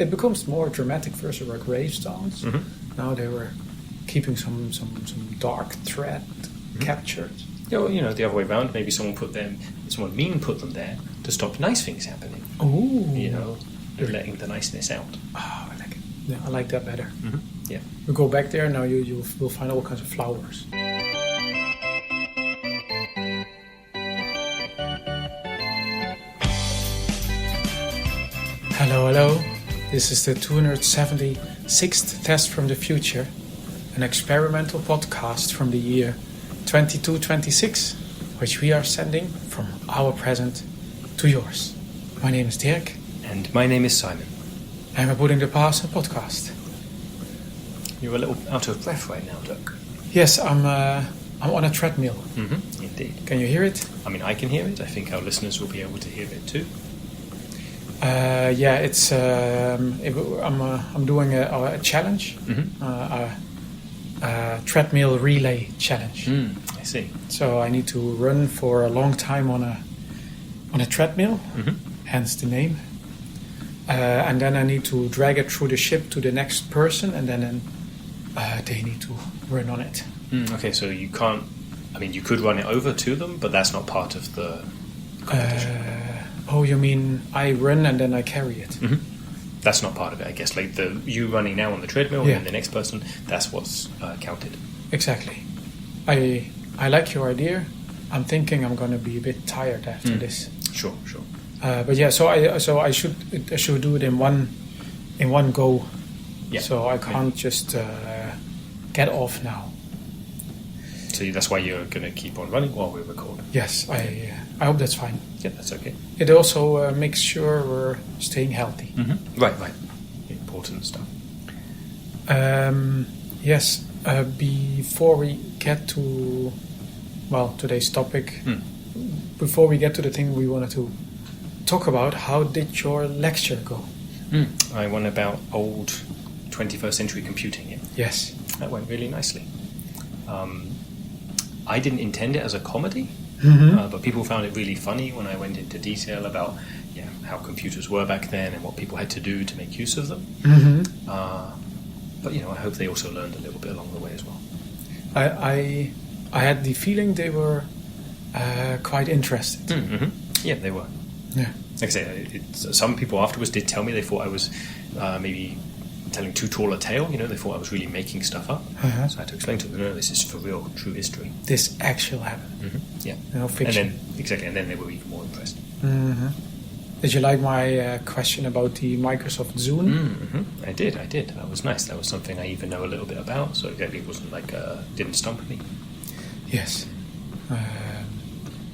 it becomes more dramatic first. There were gravestones. Now they were keeping some dark thread captured. Yeah, the other way around. Maybe someone mean put them there to stop nice things happening. Oh, letting the niceness out. Oh, I like it. Yeah, I like that better. Yeah. We go back there now. You will find all kinds of flowers. Hello. This is the 276th Test from the Future, an experimental podcast from the year 2226, which we are sending from our present to yours. My name is Dirk. And my name is Simon. And we're putting the past in podcast. You're a little out of breath right now, Dirk. Yes, I'm on a treadmill. Indeed. Can you hear it? I mean, I can hear it. I think our listeners will be able to hear it too. Yeah, it's. I'm doing a challenge, a treadmill relay challenge. I see. So I need to run for a long time on a treadmill, hence the name. And then I need to drag it through the ship to the next person, and then they need to run on it. Okay, so you can't. I mean, you could run it over to them, but that's not part of the competition. Oh, you mean I run and then I carry it? That's not part of it, I guess. Like you running now on the treadmill and the next person, that's what's counted. Exactly. I like your idea. I'm thinking I'm going to be a bit tired after this. Sure. But yeah, so I should do it in one go. Yeah. So I can't just get off now. So that's why you're going to keep on running while we record. Yes, I hope that's fine. Yeah, that's okay. It also makes sure we're staying healthy. Right. Important stuff. Yes. Before we get to today's topic, before we get to the thing we wanted to talk about, how did your lecture go? I won about old 21st century computing. Yeah. Yes. That went really nicely. I didn't intend it as a comedy, but people found it really funny when I went into detail about how computers were back then and what people had to do to make use of them. But I hope they also learned a little bit along the way as well. I had the feeling they were quite interested. Yeah, they were. Yeah. Like I say, some people afterwards did tell me they thought I was maybe telling too tall a tale. They thought I was really making stuff up. So I had to explain to them, no, this is for real, true history. This actually happened. Yeah. No fiction. And then they were even more impressed. Did you like my question about the Microsoft Zune? I did. That was nice. That was something I even know a little bit about, so it wasn't like didn't stump me. Yes.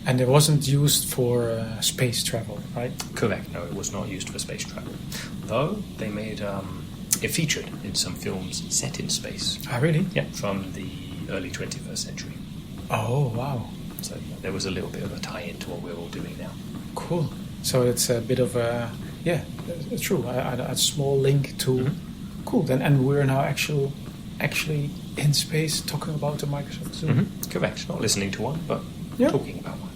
And it wasn't used for space travel, right? Correct. No, it was not used for space travel. Though they made it featured in some films set in space. Ah, really? Yeah, from the early 21st century. Oh, wow. So there was a little bit of a tie-in to what we're all doing now. Cool. So it's a bit of a, it's true, a small link to, cool. Then, and we're now actually in space talking about the Microsoft Zune. Correct. Not listening to one, but talking about one.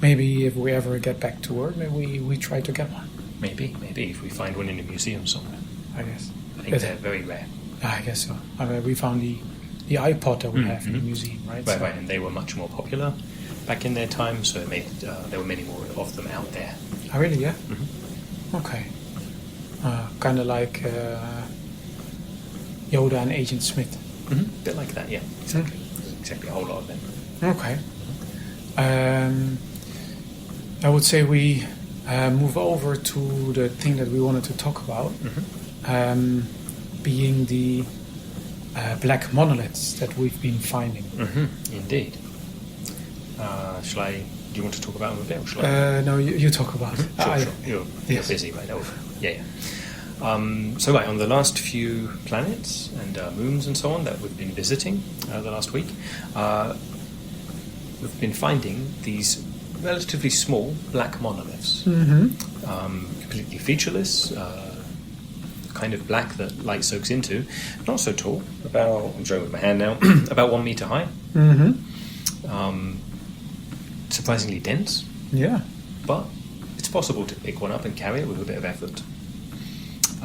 Maybe if we ever get back to Earth, maybe we try to get one. Maybe if we find one in a museum somewhere. I guess. I think they're very rare. I guess so. I mean, we found the iPod that we have in the museum, right? Right, and they were much more popular back in their time, so it made there were many more of them out there. Oh, really? Yeah? Okay. Kind of like Yoda and Agent Smith. A bit like that, yeah. Exactly, a whole lot of them. Okay. I would say we move over to the thing that we wanted to talk about, being the black monoliths that we've been finding. Indeed. Do you want to talk about them a bit? Or shall I? No, you talk about it. Sure. You're busy right now. Yeah. So on the last few planets and moons and so on that we've been visiting the last week, we've been finding these relatively small black monoliths, completely featureless, kind of black that light soaks into, not so tall, I'm showing with my hand now, about 1 meter high, surprisingly dense, but it's possible to pick one up and carry it with a bit of effort.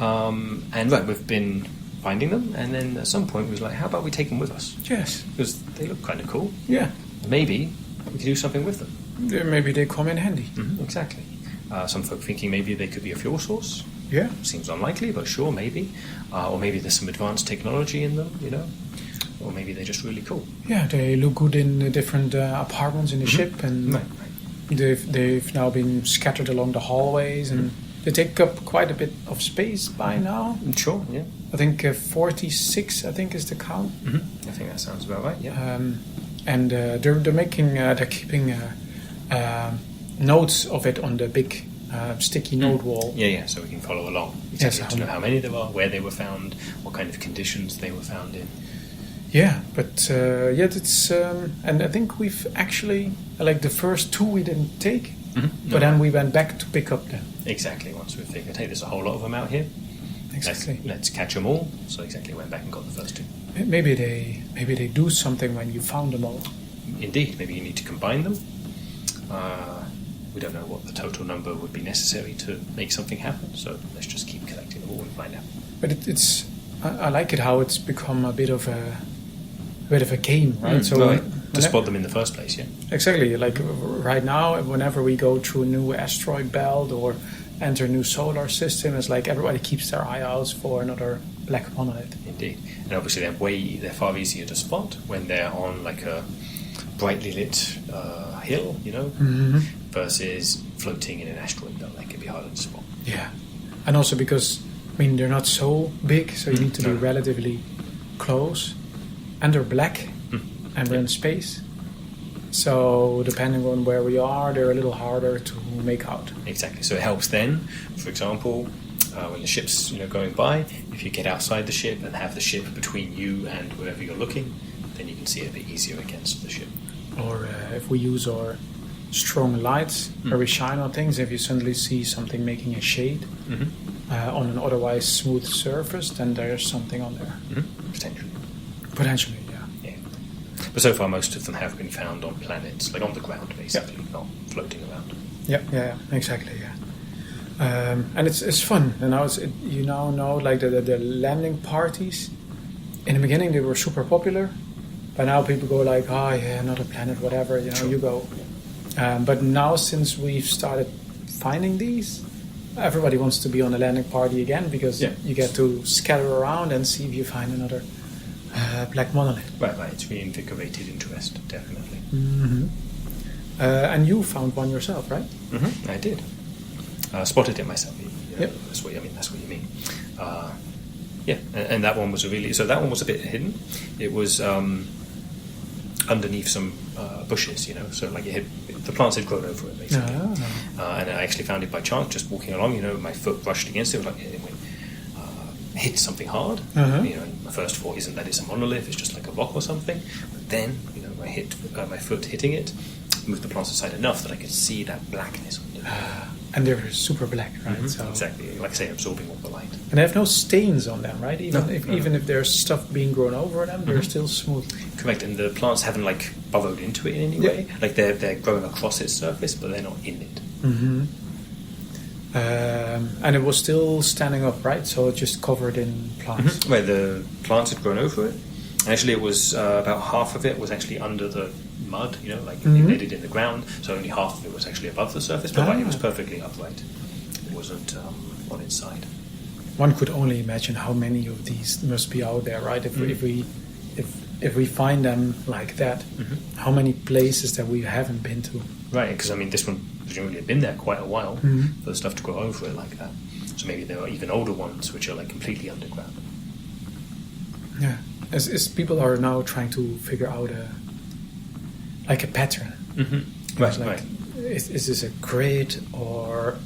And we've been finding them, and then at some point we was like, how about we take them with us? Yes. Because they look kind of cool. Yeah. Maybe we could do something with them. Yeah, maybe they come in handy. Exactly. Some folk thinking maybe they could be a fuel source. Yeah. Seems unlikely, but sure, maybe. Or maybe there's some advanced technology in them, Or maybe they're just really cool. Yeah, they look good in the different apartments in the ship, and Right. they've now been scattered along the hallways, and they take up quite a bit of space by now. Sure, yeah. I think 46, I think, is the count. I think that sounds about right, yeah. And they're keeping notes of it on the big sticky note wall. Yeah, so we can follow along. Exactly, to know how many there are, where they were found, what kind of conditions they were found in. Yeah, but it's and I think we've actually the first two we didn't take, but then we went back to pick up them. Exactly. Once we figured, hey, there's a whole lot of them out here. Exactly. Let's catch them all. So exactly, went back and got the first two. Maybe they do something when you found them all. Indeed, maybe you need to combine them. We don't know what the total number would be necessary to make something happen. So let's just keep collecting them all and find out. But it's I like it how it's become a bit of a game, right? To spot them in the first place, yeah. Exactly. Like right now, whenever we go through a new asteroid belt or enter a new solar system, it's like everybody keeps their eye out for another black monolith. Indeed. And obviously they're far easier to spot when they're on like a brightly lit hill, versus floating in an asteroid belt. That can be harder to spot. Yeah. And also because, they're not so big, so you need to be relatively close. And they're black, and we're in space. So depending on where we are, they're a little harder to make out. Exactly. So it helps then, for example, when the ship's going by, if you get outside the ship and have the ship between you and wherever you're looking, then you can see it a bit easier against the ship. Or if we use our strong lights where we shine on things, if you suddenly see something making a shade on an otherwise smooth surface, then there's something on there. Potentially, yeah. But so far, most of them have been found on planets, like on the ground, basically, not floating around. Yeah, exactly, yeah. And it's fun. And now you now know, like the landing parties. In the beginning, they were super popular, but now people go like, oh yeah, another planet, whatever. You go. But now, since we've started finding these, everybody wants to be on the landing party again because you get to scatter around and see if you find another black monolith. Right. It's reinvigorated interest, definitely. And you found one yourself, right? I did. Spotted it myself. Yep. That's what you mean. And that one was that one was a bit hidden. It was underneath some bushes, so like the plants had grown over it basically. And I actually found it by chance, just walking along. My foot brushed against it, it went, hit something hard. My first thought isn't that it's a monolith; it's just like a rock or something. But then, I hit my foot hitting it, moved the plants aside enough that I could see that blackness under it. And they're super black, right? So exactly, like I say, absorbing all the light. And they have no stains on them, right? Even if there's stuff being grown over them, they're still smooth. Correct, and the plants haven't burrowed into it in any way. Like they're growing across its surface, but they're not in it. And it was still standing up, right? So it just covered in plants. Where the plants had grown over it. Actually, it was about half of it was actually under the mud, embedded in the ground. So only half of it was actually above the surface. But it was perfectly upright. It wasn't on its side. One could only imagine how many of these must be out there, right? If we find them like that, how many places that we haven't been to? Right, because this one presumably had been there quite a while for the stuff to grow over it like that. So maybe there are even older ones which are completely underground. Yeah, as people are now trying to figure out a pattern. Right. Is this a grid or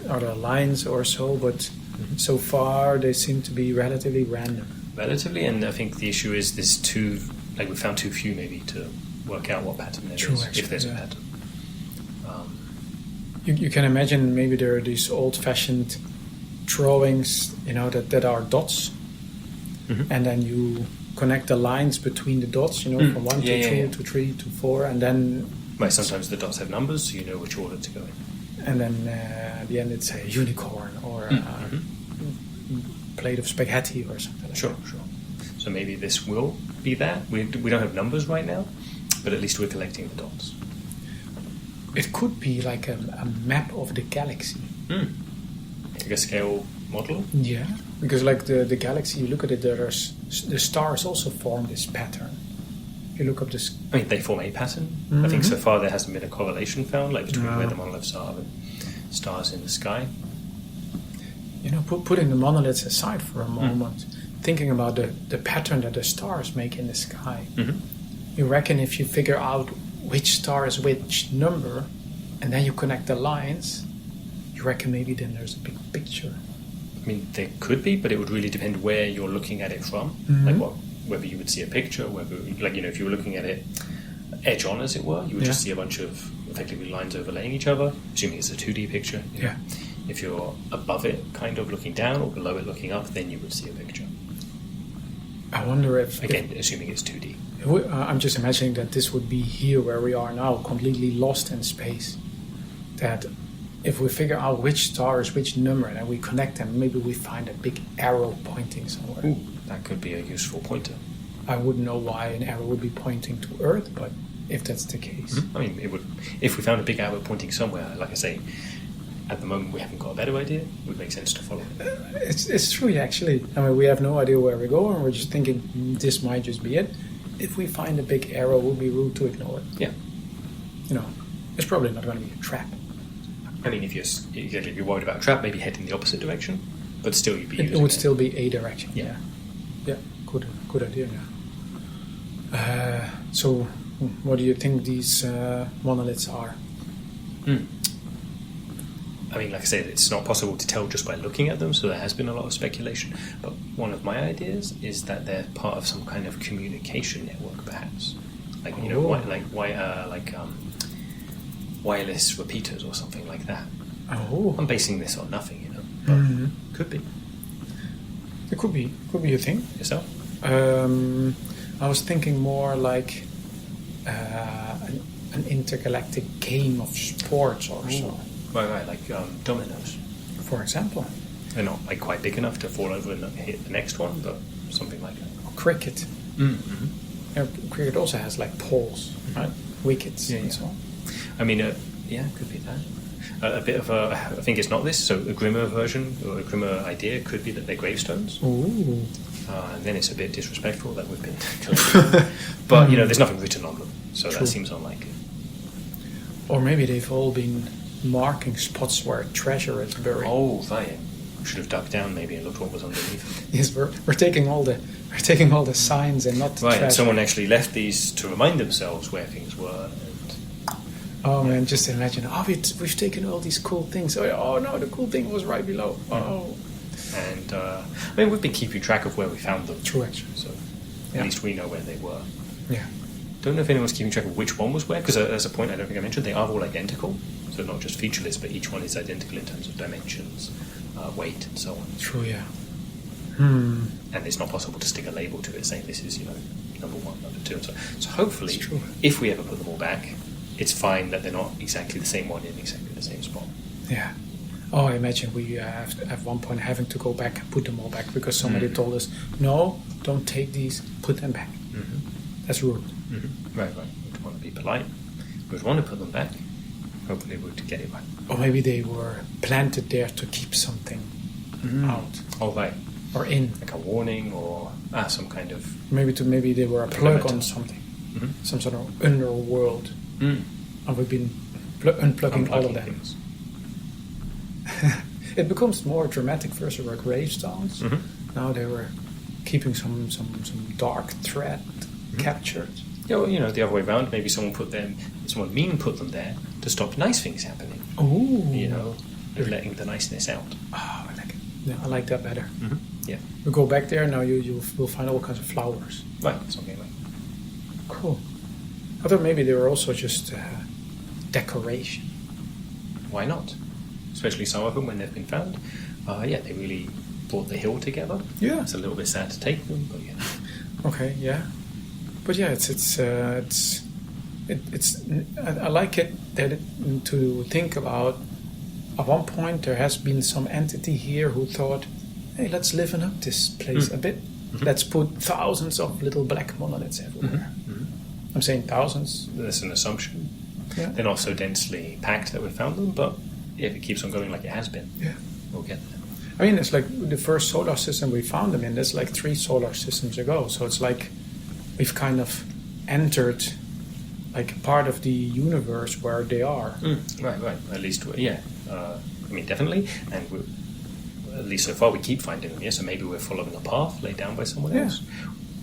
are there lines or so? But so far they seem to be relatively random. Relatively, and I think the issue is there's we found too few maybe to work out what pattern there is, actually, if there's a pattern. You can imagine maybe there are these old-fashioned drawings, that are dots, and then you connect the lines between the dots, from 1 to 2 to 3 to 4, and then... Right, sometimes the dots have numbers, so you know which order to go in. And then at the end it's a unicorn or plate of spaghetti or something like Sure. So maybe this will be that. We don't have numbers right now, but at least we're collecting the dots. It could be like a map of the galaxy. Like a scale model? Yeah, because like the galaxy, you look at it, the stars also form this pattern. You look up this. I mean, they form a pattern. I think so far there hasn't been a correlation found, like between where the monoliths are and stars in the sky. You know, putting the monoliths aside for a moment, thinking about the pattern that the stars make in the sky. You reckon if you figure out which star is which number, and then you connect the lines, you reckon maybe then there's a big picture. I mean, there could be, but it would really depend where you're looking at it from. Like whether you would see a picture, whether, like, you know, if you were looking at it edge on, as it were, you would just see a bunch of effectively lines overlaying each other, assuming it's a 2D picture. You know? If you're above it, kind of looking down, or below it looking up, then you would see a picture. I wonder if... Again, assuming it's 2D. I'm just imagining that this would be here where we are now, completely lost in space. That if we figure out which star is which number and we connect them, maybe we find a big arrow pointing somewhere. Ooh, that could be a useful pointer. I wouldn't know why an arrow would be pointing to Earth, but if that's the case... I mean, it would. If we found a big arrow pointing somewhere, like I say, at the moment we haven't got a better idea, it would make sense to follow it. It's true, actually. I mean, we have no idea where we're going, we're just thinking this might just be it. If we find a big arrow, it would be rude to ignore it. Yeah. You know, it's probably not going to be a trap. I mean, if you're worried about a trap, maybe head in the opposite direction, but still you'd be It would still be a direction. Yeah. Yeah, good idea, So, what do you think these monoliths are? I mean, like I said, it's not possible to tell just by looking at them, so there has been a lot of speculation. But one of my ideas is that they're part of some kind of communication network, perhaps. Like, you know, wireless repeaters or something like that. Oh. I'm basing this on nothing, you know. But could be. It could be a thing. Yourself? I was thinking more like an intergalactic game of sports or so. Right, like dominoes. For example. They're not like quite big enough to fall over and hit the next one, but something like that. Or cricket. Yeah, cricket also has like poles, right? Wickets and so on. I mean, could be that. A bit of a, I think it's not this, so a Grimmer version, or a Grimmer idea could be that they're gravestones. Ooh. And then it's a bit disrespectful that we've been collecting. But, you know, there's nothing written on them, so that seems unlikely. Or maybe they've all been marking spots where treasure is buried. Oh, right. We should have dug down maybe and looked what was underneath. Yes, we're taking all the signs and not the treasure. And someone actually left these to remind themselves where things were. Oh man, just imagine. We've taken all these cool things. Oh no, the cool thing was right below. Oh. And I mean, we've been keeping track of where we found them. True, actually. So at least we know where they were. Yeah. Don't know if anyone's keeping track of which one was where, because there's a point I don't think I mentioned. They are all identical, so not just featureless, but each one is identical in terms of dimensions, weight, and so on. True, yeah. And it's not possible to stick a label to it saying this is, you know, number 1, number 2, and so on. So hopefully, if we ever put them all back, it's fine that they're not exactly the same one in exactly the same spot. Yeah. Oh, I imagine we at one point having to go back and put them all back because somebody told us, no, don't take these, put them back. That's rude. Right. We'd want to be polite. We'd want to put them back. Hopefully we'd get it back. Or maybe they were planted there to keep something out. Oh, right. Or in. Like a warning or some kind of... Maybe they were a plug on something. Some sort of underworld. And we've been unplugging all of them. Things. It becomes more dramatic. First there were gravestones. Now they were keeping some dark thread captured. Yeah, well, you know, the other way around. Maybe someone put them there to stop nice things happening. Oh, you know, letting the niceness out. Oh, I like it. Yeah, I like that better. Yeah, we go back there now. You will find all kinds of flowers. Right, something like. Cool. I thought maybe they were also just decoration. Why not? Especially some of them when they've been found. They really brought the hill together. Yeah, it's a little bit sad to take them, but yeah. Okay, yeah, but yeah, it's I like it that to think about. At one point, there has been some entity here who thought, hey, let's liven up this place a bit. Let's put thousands of little black monoliths everywhere. I'm saying thousands. That's an assumption. Yeah. They're not so densely packed that we found them, but if it keeps on going like it has been, we'll get there. I mean, it's like the first solar system we found them in, that's like 3 solar systems ago. So it's like we've kind of entered like part of the universe where they are. Right. At least, I mean, definitely. And at least so far we keep finding them, so maybe we're following a path laid down by someone else.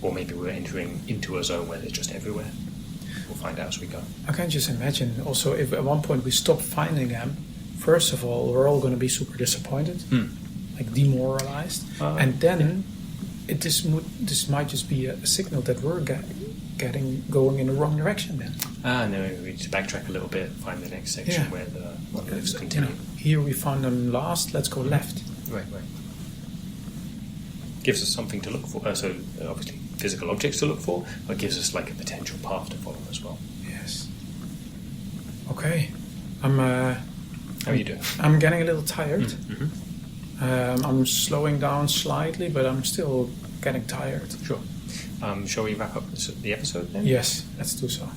Or maybe we're entering into a zone where they're just everywhere. We'll find out as we go. I can just imagine also if at one point we stop finding them, first of all, we're all going to be super disappointed, like demoralized. And then this might just be a signal that we're going in the wrong direction then. No, we need to backtrack a little bit, find the next section where the monoliths continue. Here we found them last, let's go left. Right. Gives us something to look for. So obviously physical objects to look for, but gives us like a potential path to follow as well. Yes. Okay. How are you doing? I'm getting a little tired. I'm slowing down slightly, but I'm still getting tired. Sure. Shall we wrap up the episode then? Yes, let's do so.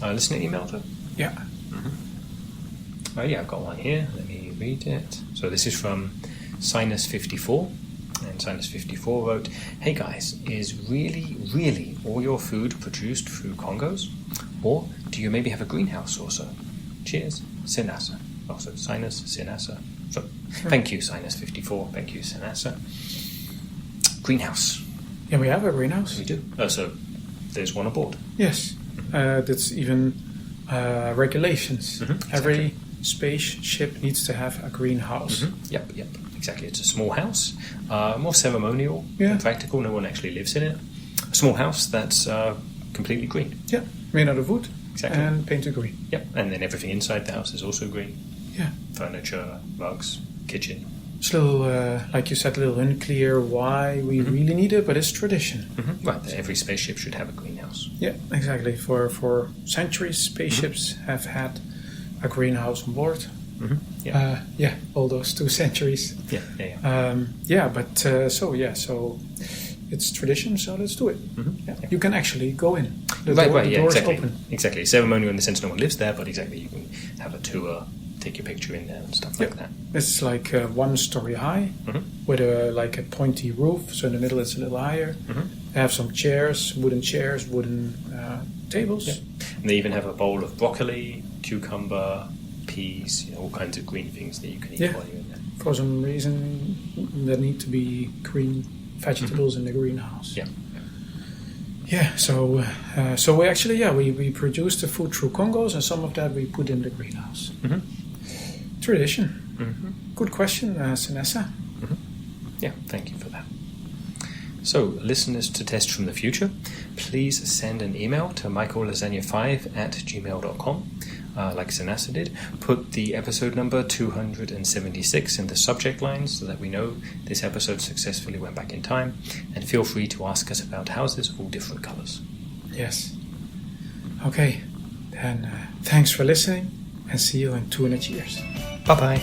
Listener email though? Yeah. I've got one here. Let me read it. So this is from Sinus54. And Sinus54 wrote, "Hey guys, is really all your food produced through Congos? Or do you maybe have a greenhouse or so? Cheers, Sinasa." Also, Sinus, Sinasa. So, thank you, Sinus54. Thank you, Sinasa. Greenhouse. Yeah, we have a greenhouse. We do. So, there's one aboard. Yes. That's even regulations. Every spaceship needs to have a greenhouse. Yep. Exactly. It's a small house, more ceremonial than practical. No one actually lives in it. A small house that's completely green. Yeah, made out of wood. Exactly. And painted green. Yep, and then everything inside the house is also green. Yeah. Furniture, rugs, kitchen. It's a little, like you said, a little unclear why we really need it, but it's tradition. Right, every spaceship should have a greenhouse. Yeah, exactly. For centuries, spaceships have had a greenhouse on board. All those 2 centuries. So it's tradition, so let's do it. You can actually go in. The door's open. Exactly. Ceremonial in the sense no one lives there, but exactly you can have a tour, take your picture in there and stuff like that. It's like 1 story high with a pointy roof, so in the middle it's a little higher. They have some chairs, wooden tables. Yeah. And they even have a bowl of broccoli, cucumber, peas, all kinds of green things that you can eat while you're in there. For some reason, there need to be green vegetables in the greenhouse. So we actually we produce the food through Congos, and some of that we put in the greenhouse. Tradition. Good question, Sinessa. Yeah, thank you for that. So, listeners to Test from the Future, please send an email to michaellasagna5@gmail.com. Like Sinasa did, put the episode number 276 in the subject line so that we know this episode successfully went back in time, and feel free to ask us about houses of all different colours. Yes. Okay, then thanks for listening, and see you in 200 years. Bye-bye.